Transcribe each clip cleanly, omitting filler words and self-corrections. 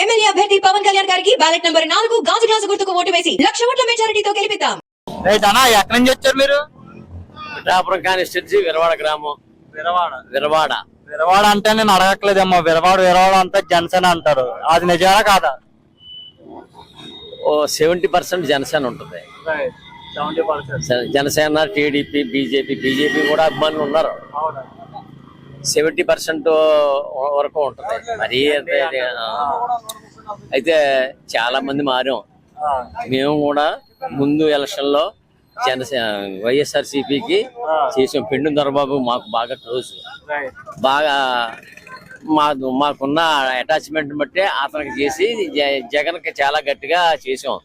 MLA అభ్యర్థి పవన్ కళ్యాణ్ గారికి ballot number 4 గాజు గ్లాసు గుర్తుకు ఓటు వేసి 1,00,000 ఓట్ల మెజారిటీతో గెలిపిద్దాం. రైట్ అన్న, ఎక్కడి నుంచి వచ్చారు మీరు? పిఠాపురం కానిస్టెన్సీ విరవాడ గ్రామం. విరవాడ అంటే నేను అడగట్లేదేమో, విరవాడ అంతా జనసేన అంటారు, అది నిజానా కాదా? ఓ 70% జనసేన ఉంటుంది. జనసేన, టీడీపీ, బీజేపీ కూడా అభిమానులు ఉన్నారు. 70% వరకు ఉంటుంది. మరీ అయితే చాలా మంది మారాం. మేము కూడా ముందు ఎలక్షన్ లో జనసేన వైఎస్ఆర్సీపీకి చేసాం. పెండు దొరబాబు మాకు బాగా క్లోజ్. బాగా మాకున్న అటాచ్మెంట్ బట్టి అతనికి చేసి జగన్ కి చాలా గట్టిగా చేసాం.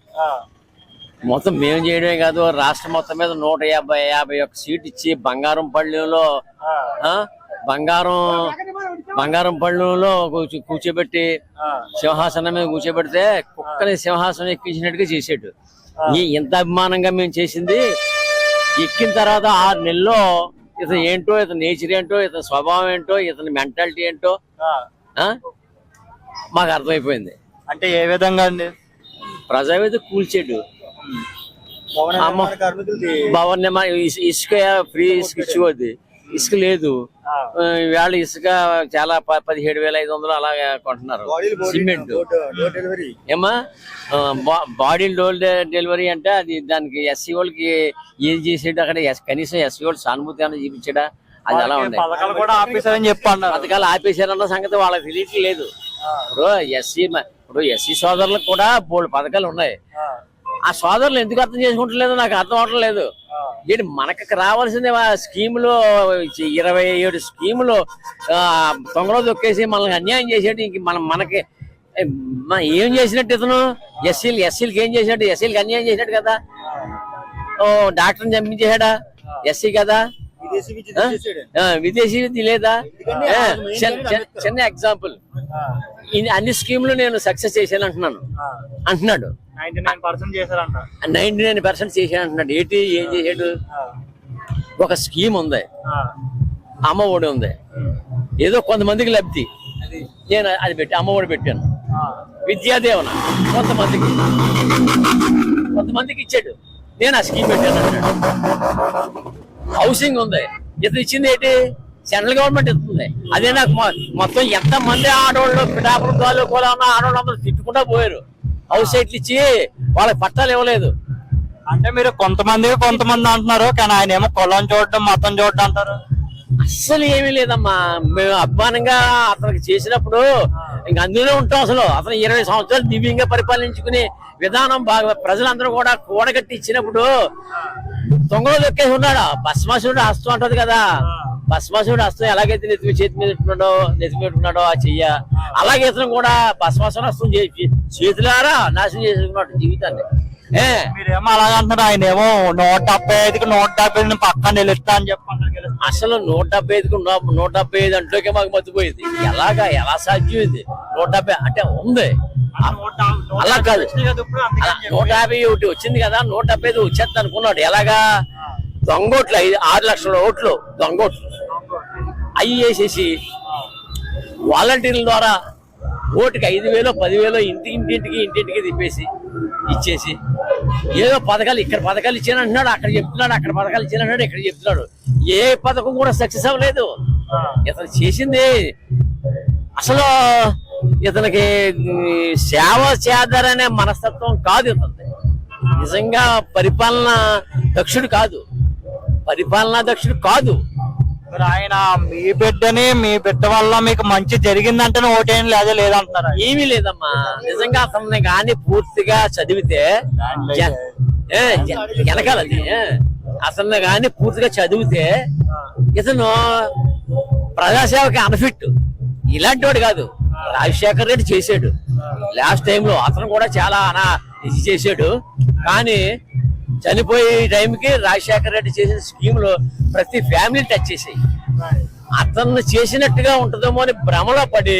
మొత్తం మేము చేయడమే కాదు, రాష్ట్రం మొత్తం మీద 151 సీట్ ఇచ్చి బంగారం పళ్ళులో కూర్చోబెట్టి సింహాసనం మీద కూర్చోబెడితే కుక్కని సింహాసనం ఎక్కించినట్టుగా చేసాడు. ఇంత అభిమానంగా మేము చేసింది ఎక్కిన తర్వాత 6 నెలల్లో ఇతను ఏంటో, ఇతని నేచర్ ఏంటో, ఇతని స్వభావం ఏంటో, ఇతని మెంటాలిటీ ఏంటో మాకు అర్థమైపోయింది. అంటే ఏ విధంగా అండి? ప్రజావేది కూల్చాడు. భవన్ ఇసుక ఫ్రీ ఇసుక ఇచ్చుకోద్ది, ఇసుక లేదు. వేళ ఇసుక చాలా 17,500 అలాగే కొంటున్నారు. సిమెంట్ ఏమా బాడీ డోర్ డెలివరీ అంటే అది దానికి ఎస్సీ వాళ్ళకి ఏది చేసాడు అక్కడ? కనీసం ఎస్సీ వాళ్ళు సానుభూతి అన్న చూపించాడా? అది అలా ఉంది. పథకాలు ఆపేశారన్న సంగతి వాళ్ళకి తెలియట్లేదు. ఇప్పుడు ఎస్సీ సోదరులకు కూడా బోల్డ్ పథకాలు ఉన్నాయి. ఆ సోదరులు ఎందుకు అర్థం చేసుకుంటలేదు నాకు అర్థం అవటం లేదు. ఏంటి మనకు రావాల్సింది స్కీములు 27 స్కీములు తొంగలో దొక్కేసి మనల్ని అన్యాయం చేసేటి. ఇంక మనకి ఏం చేసినట్టు ఇతను? ఎస్సీలకి ఏం చేసినట్టు? ఎస్సీలకి అన్యాయం చేసినట్టు కదా. డాక్టర్ని చంపించేసాడా? ఎస్సీ కదా, విదేశీ విద్య లేదా? చిన్న ఎగ్జాంపుల్. అన్ని స్కీములు నేను సక్సెస్ చేశాను అంటున్నాడు. 99% చేశారంట. 99% చేశాను అంటున్నాడు. ఏం చేసాడు? ఒక స్కీమ్ ఉంది, అమ్మ ఒడి ఉంది, ఏదో కొంతమందికి లబ్ధి. నేను అది అమ్మ ఒడి పెట్టాను. విద్యాదేవన కొంతమందికి ఇచ్చాడు, నేను ఆ స్కీమ్ పెట్టాను అంటాడు. హౌసింగ్ ఉంది, ఇతను ఇచ్చింది ఏంటి? సెంట్రల్ గవర్నమెంట్ ఇస్తుంది. అదే నాకు మొత్తం ఎంతమంది ఆడవాళ్ళు పిఠాపురం తాలూకాలో ఉన్న ఆడవాళ్ళు అందరూ తిట్టుకుంటా పోయారు. హౌస్ సైట్లు ఇచ్చి వాళ్ళకి పట్టాలు ఇవ్వలేదు. అంటే మీరు కొంతమంది అంటున్నారు, కానీ ఆయన ఏమో కులం చూడడం, మతం చూడడం అంటారు. అస్సలు ఏమీ లేదమ్మా. మేము అభిమానంగా అతనికి చేసినప్పుడు ఇంక అందులో ఉంటాం. అసలు అతను 20 సంవత్సరాలు దివ్యంగా పరిపాలించుకునే విధానం బాగా ప్రజలందరూ కూడా కూడగట్టి ఇచ్చినప్పుడు తొంగలో దొక్కేసి ఉన్నాడు. భస్మాసుడు హస్తం అంటది కదా, భస్మాసుడు హస్తం ఎలాగైతే చేతి మీద పెట్టుకున్నాడో ఆ చెయ్య, అలాగే ఇతను కూడా భస్మాసుడు హస్తం చేతులారా నాశనం చేసుకున్నాడు జీవితాన్ని. మీరేమో అలాగంటున్నారు, ఆయన ఏమో 175కి 175 పక్కన నిలుస్తా అని చెప్పండి. అసలు 175కి 175 అంట్లోకే మాకు మర్చిపోయింది. ఎలా సాధ్యం ఇది? 170 అంటే ఉంది, అలా కాదు. 151 వచ్చింది కదా, 175 వచ్చేది అనుకున్నాడు. ఎలాగా? దొంగోట్లు 6 లక్షల ఓట్లు దొంగోట్లు అవి వేసేసి వాలంటీర్ల ద్వారా ఓటుకి 5,000 10,000 ఇంటింటికి తిప్పేసి ఇచ్చేసి ఏదో పథకాలు ఇక్కడ పథకాలు ఇచ్చానంటున్నాడు, అక్కడ చెప్తున్నాడు, అక్కడ పథకాలు ఇచ్చానంటున్నాడు, ఇక్కడ చెప్తున్నాడు. ఏ పథకం కూడా సక్సెస్ అవ్వలేదు. ఇతను చేసింది అసలు ఇతనికి సేవ చేద్దారనే మనస్తత్వం కాదు ఇతనిది. నిజంగా పరిపాలనా దక్షుడు కాదు. ఆయన మీ బిడ్డ వల్ల మీకు మంచి జరిగిందంటే ఓటేం లేదంటున్నారు. ఏమీ లేదమ్మా. నిజంగా అతన్ని కానీ పూర్తిగా చదివితే వెనకాలది అతన్ని కానీ పూర్తిగా చదివితే ఇతను ప్రజాసేవకి అన్ఫిట్. ఇలాంటి వాడు కాదు. రాజశేఖర్ రెడ్డి చేశాడు లాస్ట్ టైంలో, అతను కూడా చాలా ఇది చేశాడు. కానీ చనిపోయే టైంకి రాజశేఖర్ రెడ్డి చేసిన స్కీములు ప్రతి ఫ్యామిలీ టచ్ చేసాయి. అతన్ని చేసినట్టుగా ఉంటుందేమో అని భ్రమలో పడి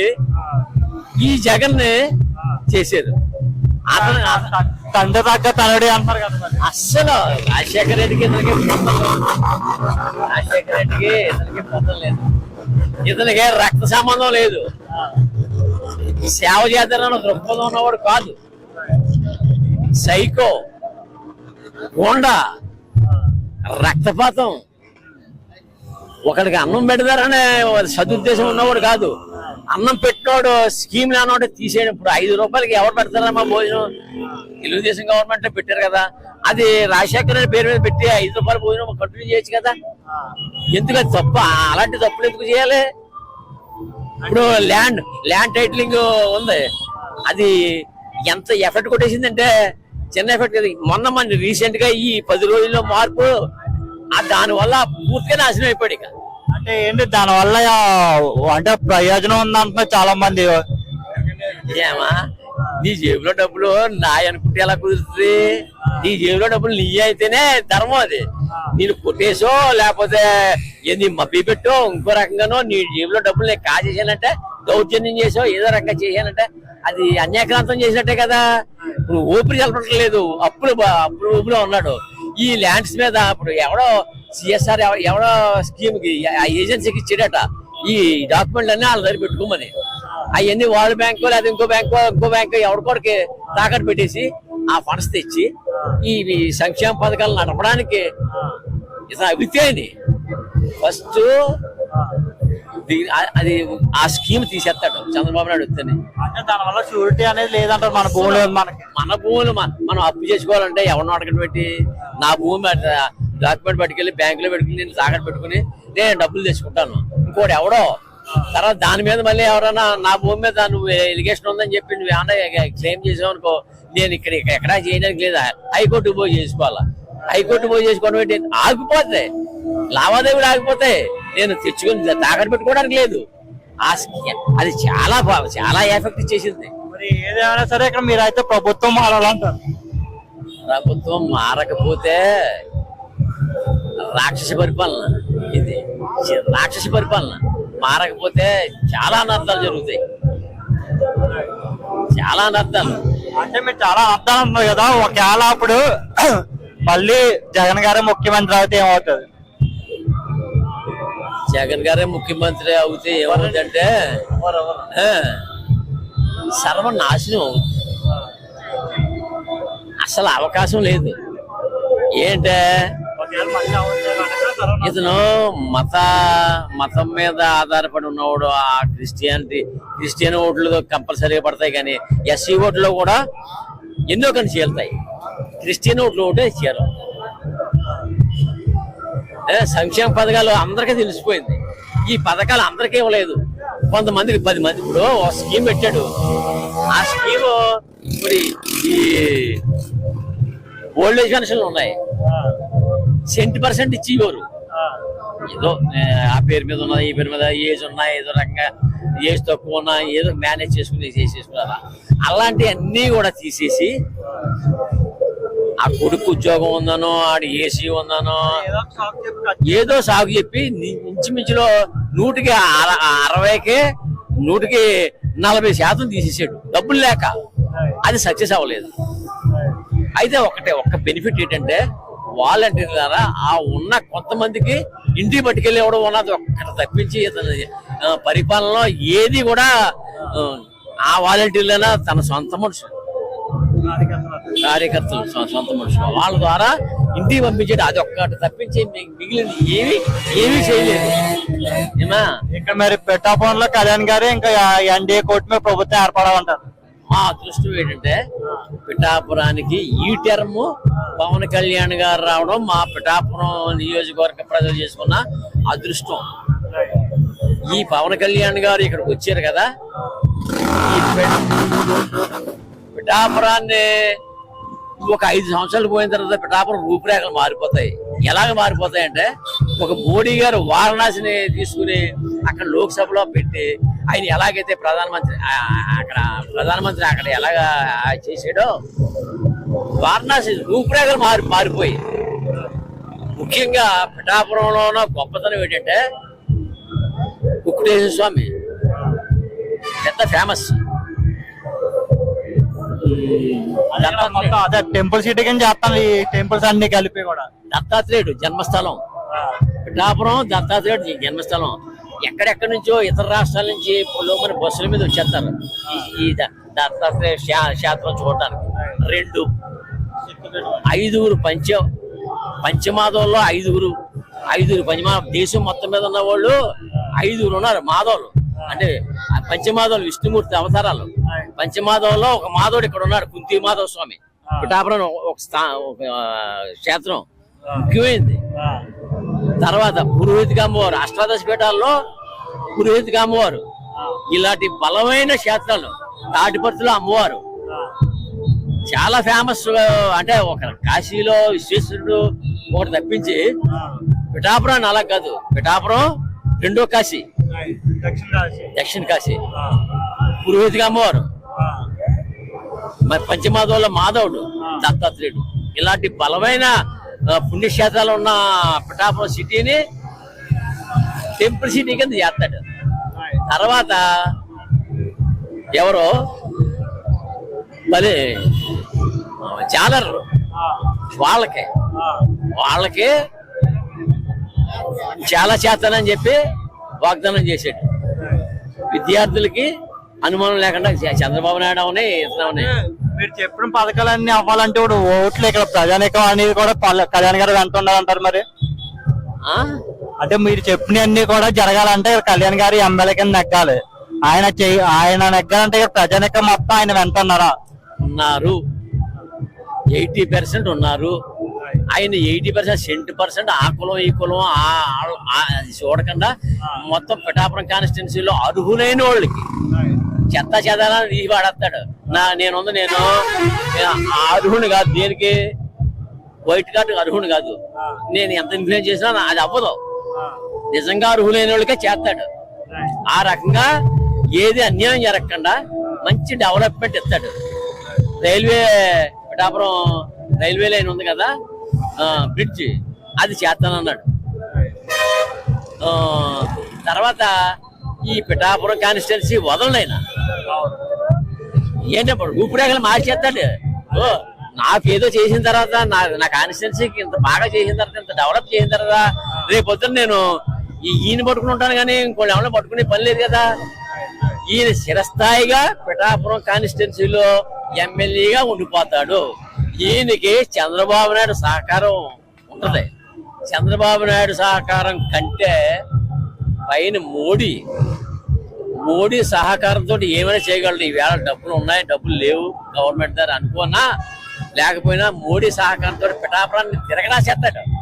ఈ జగన్ ని చేశారు. అతను తండ్రి తగ్గ తనడే అంటారు కదా. అస్సలు రాజశేఖర్ రెడ్డికి ఇతనికి పొందం లేదు. ఇతనికి రక్త సంబంధం లేదు. సేవ చేద్దారన్న దృక్పథం ఉన్నవాడు కాదు. సైకో, గోండా, రక్తపాతం, ఒకడికి అన్నం పెడతారనే సదుద్దేశం ఉన్నవాడు కాదు. అన్నం పెట్టినోడు స్కీమ్ లేనోడు తీసేయడం. ఇప్పుడు 5 రూపాయలకి ఎవరు పెడతారమ్మా భోజనం? తెలుగుదేశం గవర్నమెంట్ పెట్టారు కదా, అది రాజశేఖర పేరు మీద పెట్టి 5 రూపాయల భోజనం కంటిన్యూ చేయొచ్చు కదా. ఎందుకు అది తప్ప? అలాంటి తప్పులు ఎందుకు చేయాలి? ఇప్పుడు ల్యాండ్ టైటిలింగ్ ఉంది, అది ఎంత ఎఫెక్ట్ కొట్టేసిందంటే చిన్న ఎఫెక్ట్ కదా. మొన్న మన రీసెంట్ గా ఈ 10 రోజుల్లో మార్పు, దాని వల్ల పూర్తిగా నాశనం అయిపోయాడు. ఇక అంటే ఏంటి దాని వల్ల అంటే ప్రయోజనం ఉందంటున్నారు చాలా మంది. ఏమా, నీ జేబులో డబ్బులు నాయ అనుకుంటే ఎలా కుదురుతుంది? నీ జేబులో డబ్బులు నీ అయితేనే ధర్మం. అది నేను కొట్టేసో లేకపోతే ఏంది మబ్బి పెట్టో ఇంకో రకంగానో నీ జేబులో డబ్బులు నేను కాజేసానంటే, దౌర్జన్యం చేసో ఏదో రకంగా చేశానంటే అది అన్యాక్రాంతం చేసినట్టే కదా. ఇప్పుడు ఊపిరి చల్లటం లేదు, అప్పులు ఊపిలో ఉన్నాడు. ఈ ల్యాండ్స్ మీద ఇప్పుడు ఎవడో సిఎస్ఆర్ ఎవడో స్కీమ్ కి ఆ ఏజెన్సీకి ఇచ్చాడట ఈ డాక్యుమెంట్లు అన్ని వాళ్ళ దగ్గర పెట్టుకోమని. అవన్నీ వరల్డ్ బ్యాంకు లేదా ఇంకో బ్యాంకు ఎవరికొడికి తాకట్టు పెట్టేసి ఆ ఫండ్స్ తెచ్చి ఈ సంక్షేమ పథకాలు నడపడానికి అవితేని ఫస్ట్ అది ఆ స్కీమ్ తీసేస్తాడు చంద్రబాబు నాయుడు వస్తేనే. అంటే దానివల్ల షూరిటీ అనేది లేదంటారు మన భూములు. మన భూములు మనం అప్పు చేసుకోవాలంటే ఎవరిని అడగడం పెట్టి నా భూమి డాక్యుమెంట్ పట్టుకెళ్ళి బ్యాంకులో పెట్టుకుని నేను తాకట్టు పెట్టుకుని నేను డబ్బులు తెచ్చుకుంటాను. ఇంకోటి ఎవడో తర్వాత దాని మీద మళ్ళీ ఎవరైనా నా భూమి మీద నువ్వు ఎలిగేషన్ ఉందని చెప్పి నువ్వు ఏమన్నా క్లెయిమ్ చేసావు అనుకో, నేను ఎక్కడా చేయడానికి లేదా, హైకోర్టు పోయి చేసుకోవాలా. హైకోర్టు పోయి చేసుకోవడం ఏంటి? ఆగిపోతాయి లావాదేవీలు, ఆగిపోతాయి. నేను తెచ్చుకుని తాకట్టు పెట్టుకోవడానికి లేదు. అది చాలా ఎఫెక్ట్ చేసింది. మరి ఏదైనా సరే ఇక్కడ మీరైతే ప్రభుత్వం మారాలంటారు. ప్రభుత్వం మారకపోతే రాక్షస పరిపాలన, ఇది రాక్షస పరిపాలన. మారకపోతే చాలా అనర్థాలు జరుగుతాయి, చాలా అనర్థాలు. అంటే మీరు చాలా అర్థాలు అంటున్నారు కదా, ఒకవేళ అప్పుడు మళ్ళీ జగన్ గారే ముఖ్యమంత్రి అయితే ఏమవుతుంది? జగన్ గారే ముఖ్యమంత్రి అవుతే ఏమవుతుందంటే సర్వనాశనం అవుతుంది. అసలు అవకాశం లేదు. ఏంటే ఇతను మతం మీద ఆధారపడి ఉన్నవాడు. ఆ క్రిస్టియన్ ఓట్లు కంపల్సరీగా పడతాయి, కానీ ఎస్సీ ఓట్లో కూడా ఎన్నో కానీ చేరుతాయి. క్రిస్టియన్ ఓట్లు ఒకటే చేరు. సంక్షేమ పథకాలు అందరికీ తెలిసిపోయింది. ఈ పథకాలు అందరికీ ఇవ్వలేదు, కొంతమందికి 10 మంది. ఇప్పుడు ఒక స్కీమ్ పెట్టాడు, ఆ స్కీమ్ మరి ఈ ఓల్డ్ ఏజ్ పెన్షన్లు ఉన్నాయి, 70% ఇచ్చి ఇవ్వరు. ఏదో ఆ పేరు మీద ఉన్నది, ఈ పేరు మీద ఏజ్ ఉన్నాయి, ఏదో రకంగా ఏజ్ తక్కువ ఉన్నా ఏదో మేనేజ్ చేసుకుని చేసేసుకున్నారా. అలాంటివి అన్నీ కూడా తీసేసి ఆ కొడుకు ఉద్యోగం ఉందనో ఆడి ఏసీ ఉందనో ఏదో సాగు చెప్పి ఇంచుమించులో 100కి 60కి 100కి 40% తీసేసాడు డబ్బులు లేక. అది సక్సెస్ అవ్వలేదు. అయితే ఒక్క బెనిఫిట్ ఏంటంటే వాలంటీర్ ద్వారా ఆ ఉన్న కొంతమందికి ఇంటికి పట్టుకెళ్ళి ఎవడో ఉన్నది ఒక్కటి తప్పించి పరిపాలనలో ఏది కూడా ఆ వాలంటీర్లైనా తన సొంత మనుషులు కార్యకర్తలు సొంత మనుషులు వాళ్ళ ద్వారా ఇంటికి పంపించేది. అది ఒక్కటి తప్పించి మిగిలింది ఏమీ చేయలేదు. ఏమా ఇక్కడ మరి పిఠాపురంలో కళ్యాణ్ గారు ఇంకా ఎన్డీఏ కూటమి మీద ప్రభుత్వం ఏర్పడాలంటారు. మా అదృష్టం ఏంటంటే పిఠాపురానికి ఈ టర్మ్ పవన్ కళ్యాణ్ గారు రావడం మా పిఠాపురం నియోజకవర్గ ప్రజలు చేసుకున్న అదృష్టం. ఈ పవన్ కళ్యాణ్ గారు ఇక్కడికి వచ్చారు కదా, ఈ పిఠాపురాన్ని ఒక 5 సంవత్సరాలు పోయిన తర్వాత పిఠాపురం రూపురేఖలు మారిపోతాయి. ఎలాగ మారిపోతాయంటే, ఒక మోడీ గారు వారణాసిని తీసుకుని అక్కడ లోక్సభలో పెట్టి ఆయన ఎలాగైతే ప్రధానమంత్రి అక్కడ ఎలాగ చేసాడో వారణాసి రూపురేఖలు మారిపోయి. ముఖ్యంగా పిఠాపురంలో ఉన్న గొప్పతనం ఏంటంటే కుక్కుటేశ్వర స్వామి పెద్ద ఫేమస్. అదే టెంపుల్ సిటీ కింద చేస్తాను, ఈ టెంపుల్స్ అన్ని కలిపి కూడా. దత్తాత్రేయుడు జన్మస్థలం పిఠాపురం, దత్తాత్రేయుడు జన్మస్థలం. ఎక్కడెక్కడి నుంచో ఇతర రాష్ట్రాల నుంచి మన బస్సుల మీద వచ్చేస్తారు ఈ దత్తాత్రేయ క్షేత్రం చూడటానికి. 2 5 పంచమాధవుల్లో 5 పంచమాధవ దేశం మొత్తం మీద ఉన్న వాళ్ళు 5 ఉన్నారు మాధవులు. అంటే పంచమాధవులు విష్ణుమూర్తి అవతారాలు. పంచమాధవంలో ఒక మాధవుడు ఇక్కడ ఉన్నాడు, కుంతి మాధవ స్వామి. పిఠాపురం ఒక క్షేత్రం ముఖ్యమైనది. తర్వాత పురోహితికి అమ్మవారు, అష్టాదశ పీఠాల్లో పురోహితికి అమ్మవారు. ఇలాంటి బలమైన క్షేత్రాలు. తాటిపర్తిలో అమ్మవారు చాలా ఫేమస్. అంటే ఒక కాశీలో విశ్వేశ్వరుడు ఒకటి తప్పించి పిఠాపురాన్ని అలా కాదు. పిఠాపురం 2వ కాశీ, దక్షిణ కాశీ. పురోహితికి అమ్మవారు, మరి పంచమాధవుల మాధవుడు, దత్తాత్రేయుడు. ఇలాంటి బలమైన పుణ్యక్షేత్రాలు ఉన్న పిఠాపురం సిటీని టెంపుల్ సిటీ కింద చేస్తాడు. తర్వాత ఎవరో మరి జాలర్లు, వాళ్ళకి చాలా చేస్తానని చెప్పి వాగ్దానం చేశాడు. విద్యార్థులకి అనుమానం లేకుండా చంద్రబాబు నాయుడు ఉన్నాయి, ఇతను ఉన్నాయి. మీరు చెప్పిన పథకాలన్నీ అవ్వాలంటే ఇప్పుడు ఓట్లు ఇక్కడ ప్రజానికం అనేది కూడా కళ్యాణ్ గారు వెంట ఉండాలంటారు. మరి అంటే మీరు చెప్పిన అన్ని కూడా జరగాలంటే కళ్యాణ్ గారి ఎమ్మెల్యే కింద నెగ్గాలి. ఆయన నెగ్గాలంటే ప్రజానికం మొత్తం ఆయన వెంట ఉన్నారు. 80% ఉన్నారు. ఆయన 80% 70% ఆ కులం ఈ కులం చూడకుండా మొత్తం పిఠాపురం కాన్స్టిట్యున్సీలో అర్హులైన వాళ్ళకి చెత్త చెదాలని తీసి వాడేస్తాడు. నేను అర్హుని కాదు, దేనికి వైట్ కార్డు అర్హుని కాదు. నేను ఎంత ఇన్ఫ్లుయెన్స్ చేసినా అది అవ్వదు. నిజంగా అర్హులైన వాళ్ళకే చేస్తాడు. ఆ రకంగా ఏది అన్యాయం జరగకుండా మంచి డెవలప్మెంట్ ఇస్తాడు. పిఠాపురం రైల్వే లైన్ ఉంది కదా, బ్రిడ్జి, అది చేస్తానన్నాడు. తర్వాత ఈ పిఠాపురం కాన్స్టిట్యున్సీ వదలనైనా ఏంటప్పుడు రూపురేఖలు మార్చేస్తాడు. నాకేదో చేసిన తర్వాత నా కాన్స్టిట్యున్సీకి ఇంత బాగా చేసిన తర్వాత, ఇంత డెవలప్ చేసిన తర్వాత రేపు పొద్దున నేను ఈయన పట్టుకుని ఉంటాను కానీ ఇంకోళ్ళు ఎవరైనా పట్టుకునే పని లేదు కదా. ఈయన చిరస్థాయిగా పిఠాపురం కాన్స్టిట్యున్సీలో ఎమ్మెల్యేగా ఉండిపోతాడు. ఈయనకి చంద్రబాబు నాయుడు సహకారం ఉంటది. చంద్రబాబు నాయుడు సహకారం కంటే పైన మోడీ సహకారంతో ఏమైనా చేయగలడు. ఈవేళ డబ్బులు ఉన్నాయి, డబ్బులు లేవు గవర్నమెంట్ దగ్గర అనుకున్నా లేకపోయినా మోడీ సహకారంతో పిఠాపురాన్ని తిరగడా చేస్తాడు.